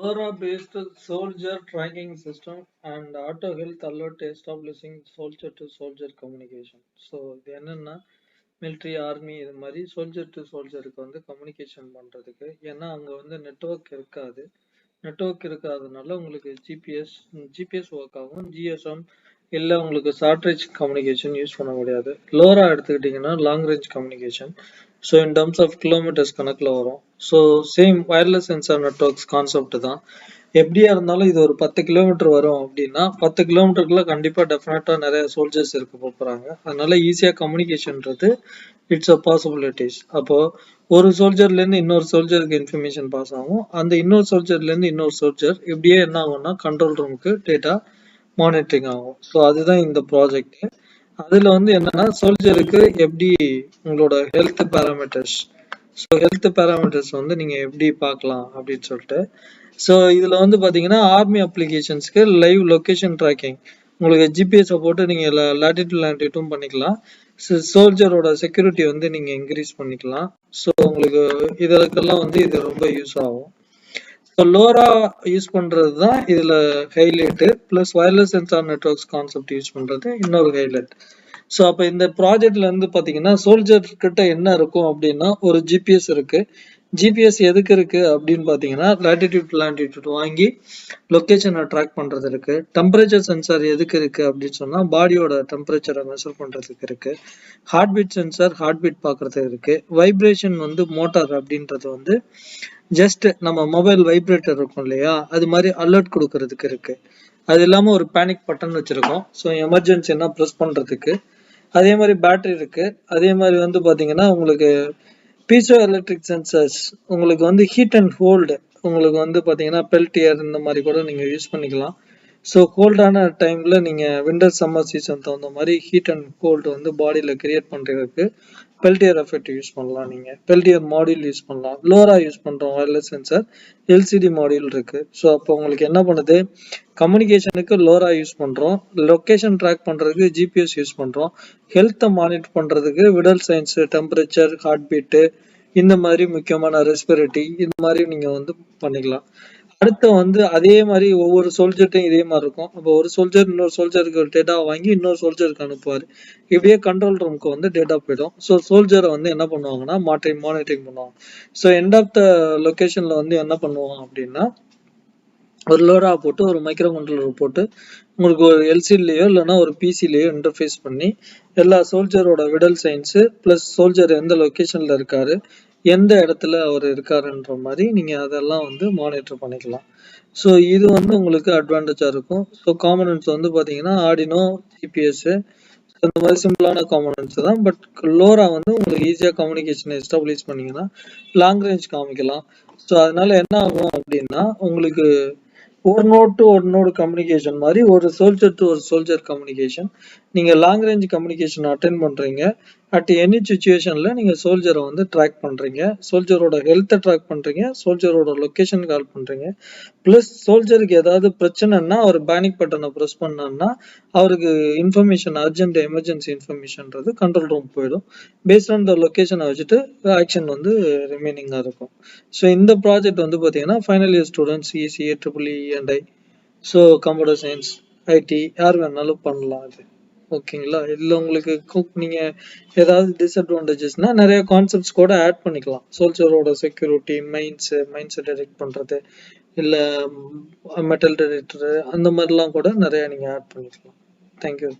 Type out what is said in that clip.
LORA based soldier tracking system and auto health alert establishing soldier to soldier communication. So இது என்னன்னா military army இது மாதிரி soldier to soldierக்கு வந்து communication பண்றதுக்கு ஏன்னா அங்க வந்து நெட்வொர்க் இருக்காதனால உங்களுக்கு ஜிபிஎஸ் ஒர்க் ஆகும் ஜிஎஸ்எம் இல்லை உங்களுக்கு ஷார்ட் ரேஞ்ச் கம்யூனிகேஷன் யூஸ் பண்ண முடியாது. லோரா எடுத்துக்கிட்டிங்கன்னா long range communication. So in terms of kilometres கணக்கில் வரும். So same wireless sensor networks concept தான். எப்படியா இருந்தாலும் இது ஒரு 10 கிலோமீட்டர் வரும் அப்படின்னா 10 கிலோமீட்டருக்குள்ள கண்டிப்பாக டெஃபினட்டாக நிறைய சோல்ஜர்ஸ் இருக்க போகிறாங்க. அதனால ஈஸியாக கம்யூனிகேஷன்றது இட்ஸ் அ பாசிபிலிட்டிஸ். அப்போது ஒரு சோல்ஜர்லேருந்து இன்னொரு சோல்ஜருக்கு இன்ஃபர்மேஷன் பாஸ் ஆகும். அந்த இன்னொரு சோல்ஜர்லேருந்து இன்னொரு சோல்ஜர் இப்படியே என்ன ஆகும்னா கண்ட்ரோல் ரூமுக்கு டேட்டா மானிட்டரிங் ஆகும். ஸோ அதுதான் இந்த ப்ராஜெக்ட். அதில் வந்து என்னன்னா சோல்ஜருக்கு எப்படி உங்களோட ஹெல்த் பேராமீட்டர்ஸ் வந்து நீங்கள் எப்படி பார்க்கலாம் அப்படின்னு சொல்லிட்டு. ஸோ இதில் வந்து பார்த்தீங்கன்னா ஆர்மி அப்ளிகேஷன்ஸ்க்கு லைவ் லொக்கேஷன் ட்ராக்கிங் உங்களுக்கு ஜிபிஎஸை போட்டு நீங்கள் லேட்டிடியூட் லாட்டிடியூடும் பண்ணிக்கலாம். சோல்ஜரோட செக்யூரிட்டி வந்து நீங்கள் இன்க்ரீஸ் பண்ணிக்கலாம். ஸோ உங்களுக்கு இதற்கெல்லாம் வந்து இது ரொம்ப யூஸ் ஆகும். ஸோ லோரா யூஸ் பண்ணுறது தான் இதில் highlight. Plus wireless sensor networks concept use பண்ணுறது இன்னொரு ஹைலைட். ஸோ அப்போ இந்த ப்ராஜெக்ட்ல இருந்து பார்த்தீங்கன்னா சோல்ஜர் கிட்ட என்ன இருக்கும் அப்படின்னா ஒரு ஜிபிஎஸ் இருக்கு. ஜிபிஎஸ் எதுக்கு இருக்கு அப்படின்னு பார்த்தீங்கன்னா லேட்டிடியூட் லாட்டிடியூட் வாங்கி லொக்கேஷனை ட்ராக் பண்ணுறது இருக்கு. டெம்பரேச்சர் சென்சார் எதுக்கு இருக்கு அப்படின்னு சொன்னால் பாடியோட டெம்பரேச்சரை மெஷர் பண்ணுறதுக்கு இருக்கு. Heart beat sensor heart beat பார்க்கறதுக்கு இருக்கு. வைப்ரேஷன் வந்து மோட்டார் அப்படின்றது வந்து ஜஸ்ட் நம்ம மொபைல் வைப்ரேட்டர் இருக்கும் இல்லையா, அது மாதிரி அலர்ட் கொடுக்கறதுக்கு இருக்கு. அது இல்லாமல் ஒரு பேனிக் பட்டன் வச்சிருக்கோம். ஸோ எமர்ஜென்சின்னா ப்ரெஸ் பண்ணுறதுக்கு. அதே மாதிரி பேட்டரி இருக்கு. அதே மாதிரி வந்து பார்த்தீங்கன்னா உங்களுக்கு பீசோ எலக்ட்ரிக் சென்சர்ஸ் உங்களுக்கு வந்து ஹீட் அண்ட் ஹோல்டு உங்களுக்கு வந்து பார்த்தீங்கன்னா பெல்டியர் இந்த மாதிரி கூட நீங்கள் யூஸ் பண்ணிக்கலாம். ஸோ கோல்டான டைமில் நீங்கள் விண்டர் சம்மர் சீசன் தகுந்த மாதிரி ஹீட் அண்ட் கோல்டு வந்து பாடியில் கிரியேட் பண்ணுறதுக்கு பெல்டியர் எஃபெக்ட் யூஸ் பண்ணலாம். நீங்கள் பெல்டியர் மாடியூல் யூஸ் பண்ணலாம். லோரா யூஸ் பண்ணுறோம் வயர்லெஸ் சென்சார் எல்சிடி மாடியூல் இருக்குது. ஸோ அப்போ உங்களுக்கு என்ன பண்ணுது, கம்யூனிகேஷனுக்கு லோரா யூஸ் பண்ணுறோம், லொக்கேஷன் ட்ராக் பண்ணுறதுக்கு ஜிபிஎஸ் யூஸ் பண்ணுறோம், ஹெல்த்தை மானிட்டர் பண்ணுறதுக்கு விடல் சயின்ஸு டெம்பரேச்சர் ஹார்ட் பீட்டு இந்த மாதிரி முக்கியமான ரெஸ்பிரேட்டரி இந்த மாதிரி நீங்கள் வந்து பண்ணிக்கலாம். அடுத்து வந்து அதே மாதிரி ஒவ்வொரு சோல்ஜர்ட்டையும் இதே மாதிரி இருக்கும். அப்போ ஒரு சோல்ஜர் இன்னொரு சோல்ஜருக்கு டேட்டா வாங்கி இன்னொரு சோல்ஜருக்கு அனுப்புவார். இப்படியே கண்ட்ரோல் ரூமுக்கு வந்து டேட்டா போயிடும். ஸோ சோல்ஜரை வந்து என்ன பண்ணுவாங்கன்னா மானிட்டரிங் பண்ணுவாங்க. ஸோ எண்ட் ஆஃப் த லொக்கேஷன்ல வந்து என்ன பண்ணுவாங்க அப்படின்னா ஒரு லோரா போட்டு ஒரு மைக்ரோ கண்ட்ரோலர் போட்டு உங்களுக்கு ஒரு எல்சிடிலையோ இல்லைன்னா ஒரு பிசிலையோ இன்டர்ஃபேஸ் பண்ணி எல்லா சோல்ஜரோட விடல் சயின்ஸு ப்ளஸ் சோல்ஜர் எந்த லொக்கேஷனில் இருக்காரு எந்த இடத்துல அவர் இருக்காருன்ற மாதிரி நீங்கள் அதெல்லாம் வந்து மானிட்டர் பண்ணிக்கலாம். ஸோ இது வந்து உங்களுக்கு அட்வான்டேஜாக இருக்கும். ஸோ காம்பனன்ட்ஸ் வந்து பார்த்தீங்கன்னா ஆர்டினோ ஜிபிஎஸ்ஸு இந்த மாதிரி சிம்பிளான காம்பனன்ட்ஸ் தான். பட் லோரா வந்து உங்களுக்கு ஈஸியாக கம்யூனிகேஷனை எஸ்டாப்ளிஷ் பண்ணிங்கன்னா லாங் ரேஞ்ச் காமிக்கலாம். ஸோ அதனால என்ன ஆகும் அப்படின்னா உங்களுக்கு ஒரு நோட் டு ஒரு நோடு கம்யூனிகேஷன் மாதிரி ஒரு சோல்ஜர் டு ஒரு சோல்ஜர் கம்யூனிகேஷன். நீங்கள் லாங் ரேஞ்ச் கம்யூனிகேஷன் அட்டென்ட் பண்ணுறீங்க. அட் எனி சுச்சுவேஷனில் நீங்கள் சோல்ஜரை வந்து ட்ராக் பண்ணுறீங்க, சோல்ஜரோட ஹெல்த்தை ட்ராக் பண்ணுறீங்க, சோல்ஜரோட லொக்கேஷன் கால் பண்ணுறீங்க. ப்ளஸ் சோல்ஜருக்கு ஏதாவது பிரச்சனைன்னா அவர் பேனிக் பட்டனை ப்ரெஸ் பண்ணான்னா அவருக்கு இன்ஃபர்மேஷன் அர்ஜென்ட் எமர்ஜென்சி இன்ஃபர்மேஷன்றது கண்ட்ரோல் ரூம் போயிடும். பேஸ்ட் ஆன் த லொக்கேஷனை வச்சுட்டு ஆக்ஷன் வந்து ரிமைனிங்காக இருக்கும். ஸோ இந்த ப்ராஜெக்ட் வந்து பார்த்தீங்கன்னா final year students ECA triple E and I so computer science ID யார் வேணாலும் பண்ணலாம். அது ஓகேங்களா. இதில் உங்களுக்கு நீங்கள் ஏதாவது டிஸ்அட்வான்டேஜஸ்னால் நிறைய கான்செப்ட்ஸ் கூட ஆட் பண்ணிக்கலாம். சோல்ஜரோட செக்யூரிட்டி மைண்ட்ஸை டிடெக்ட் பண்ணுறது இல்லை மெட்டல் டிடெக்டரு அந்த மாதிரிலாம் கூட நிறையா நீங்கள் ஆட் பண்ணிக்கலாம். தேங்க்யூ.